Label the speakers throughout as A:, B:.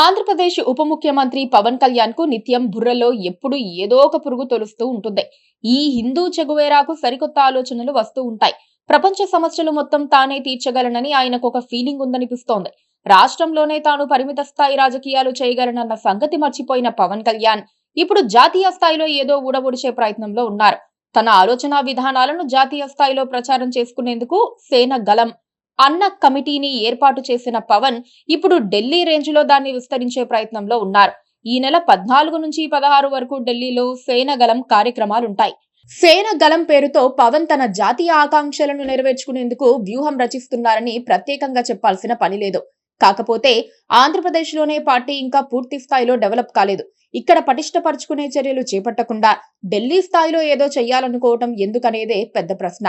A: ఆంధ్రప్రదేశ్ ఉప ముఖ్యమంత్రి పవన్ కళ్యాణ్ కు నిత్యం బుర్రలో ఎప్పుడు ఏదో ఒక పురుగు తొలుస్తూ ఉంటుంది. ఈ హిందూ చెగువేరాకు సరికొత్త ఆలోచనలు వస్తూ ఉంటాయి. ప్రపంచ సమస్యలు మొత్తం తానే తీర్చగలనని ఆయనకు ఒక ఫీలింగ్ ఉందనిపిస్తోంది. రాష్ట్రంలోనే తాను పరిమిత స్థాయి రాజకీయాలు చేయగలనన్న సంగతి మర్చిపోయిన పవన్ కళ్యాణ్ ఇప్పుడు జాతీయ స్థాయిలో ఏదో ఊడబొడిచే ప్రయత్నంలో ఉన్నారు. తన ఆలోచన విధానాలను జాతీయ స్థాయిలో ప్రచారం చేసుకునేందుకు సేన గలం అన్న కమిటీని ఏర్పాటు చేసిన పవన్ ఇప్పుడు ఢిల్లీ రేంజ్ లో దాన్ని విస్తరించే ప్రయత్నంలో ఉన్నారు. ఈ నెల 14 నుంచి 16 వరకు ఢిల్లీలో సేనగలం కార్యక్రమాలుంటాయి. సేనగలం పేరుతో పవన్ తన జాతీయ ఆకాంక్షలను నెరవేర్చుకునేందుకు వ్యూహం రచిస్తున్నారని ప్రత్యేకంగా చెప్పాల్సిన పని లేదు. కాకపోతే ఆంధ్రప్రదేశ్ లోనే పార్టీ ఇంకా పూర్తి స్థాయిలో డెవలప్ కాలేదు. ఇక్కడ పటిష్టపరుచుకునే చర్యలు చేపట్టకుండా ఢిల్లీ స్థాయిలో ఏదో చెయ్యాలనుకోవటం ఎందుకనేదే పెద్ద ప్రశ్న.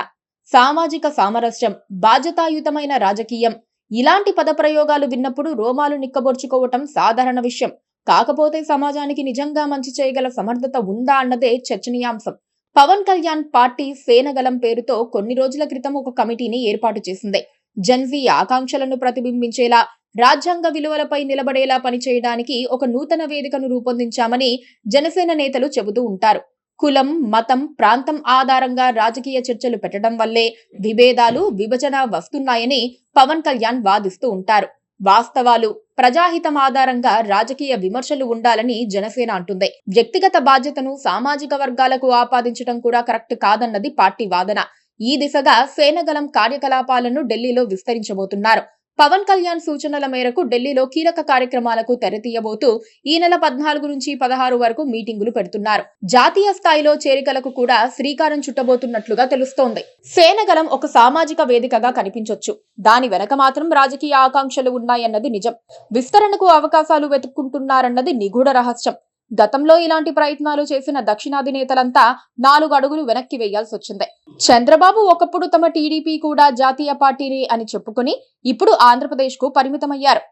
A: సామాజిక సామరస్యం, బాధ్యతాయుతమైన రాజకీయం ఇలాంటి పదప్రయోగాలు విన్నప్పుడు రోమాలు నిక్కబొర్చుకోవటం సాధారణ విషయం. కాకపోతే సమాజానికి నిజంగా మంచి చేయగల సమర్థత ఉందా అన్నదే చర్చనీయాంశం. పవన్ కళ్యాణ్ పార్టీ సేనగలం పేరుతో కొన్ని రోజుల క్రితం ఒక కమిటీని ఏర్పాటు చేసింది. జన్జీ ఆకాంక్షలను ప్రతిబింబించేలా, రాజ్యాంగ విలువలపై నిలబడేలా పనిచేయడానికి ఒక నూతన వేదికను రూపొందించామని జనసేన నేతలు చెబుతూ ఉంటారు. కులం, మతం, ప్రాంతం ఆధారంగా రాజకీయ చర్చలు పెట్టడం వల్లే విభేదాలు, విభజన వస్తున్నాయని పవన్ కళ్యాణ్ వాదిస్తూ ఉంటారు. వాస్తవాలు, ప్రజాహితం ఆధారంగా రాజకీయ విమర్శలు ఉండాలని జనసేన అంటుంది. వ్యక్తిగత బాధ్యతను సామాజిక వర్గాలకు ఆపాదించడం కూడా కరెక్ట్ కాదన్నది పార్టీ వాదన. ఈ దిశగా సేనగలం కార్యకలాపాలను ఢిల్లీలో విస్తరించబోతున్నారు. పవన్ కళ్యాణ్ సూచనల మేరకు ఢిల్లీలో కీలక కార్యక్రమాలకు తెరతీయబోతూ ఈ నెల 14 నుంచి 16 వరకు మీటింగులు పెడుతున్నారు. జాతీయ స్థాయిలో చేరికలకు కూడా శ్రీకారం చుట్టబోతున్నట్లుగా తెలుస్తోంది. సేనగలం ఒక సామాజిక వేదికగా కనిపించొచ్చు. దాని వెనక మాత్రం రాజకీయ ఆకాంక్షలు ఉన్నాయన్నది నిజం. విస్తరణకు అవకాశాలు వెతుక్కుంటున్నారన్నది నిగూఢ రహస్యం. గతంలో ఇలాంటి ప్రయత్నాలు చేసిన దక్షిణాది నేతలంతా 4 అడుగులు వెనక్కి వేయాల్సి వచ్చింది. చంద్రబాబు ఒకప్పుడు తమ టీడీపీ కూడా జాతీయ పార్టీని అని చెప్పుకుని ఇప్పుడు ఆంధ్రప్రదేశ్ కు పరిమితమయ్యారు.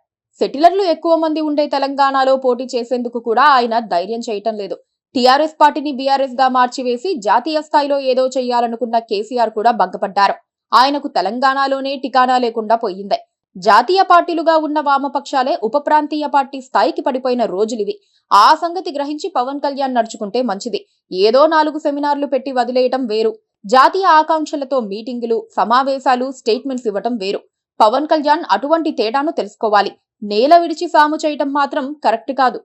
A: సెటిలర్లు ఎక్కువ మంది ఉండే తెలంగాణలో పోటీ చేసేందుకు కూడా ఆయన ధైర్యం చేయటం లేదు. టీఆర్ఎస్ పార్టీని బీఆర్ఎస్ గా మార్చివేసి జాతీయ స్థాయిలో ఏదో చెయ్యాలనుకున్న కేసీఆర్ కూడా భంగపడ్డారు. ఆయనకు తెలంగాణలోనే టికానా లేకుండా పోయింది. జాతీయ పార్టీలుగా ఉన్న వామపక్షాలే ఉప ప్రాంతీయ పార్టీ స్థాయికి పడిపోయిన రోజులివి. ఆ సంగతి గ్రహించి పవన్ కళ్యాణ్ నడుచుకుంటే మంచిది. ఏదో 4 సెమినార్లు పెట్టి వదిలేయటం వేరు. జాతీయ ఆకాంక్షలతో మీటింగులు, సమావేశాలు, స్టేట్మెంట్స్ ఇవ్వటం వేరు. పవన్ కళ్యాణ్ అటువంటి తేడాను తెలుసుకోవాలి. నేల విడిచి సాము చేయటం మాత్రం కరెక్ట్ కాదు.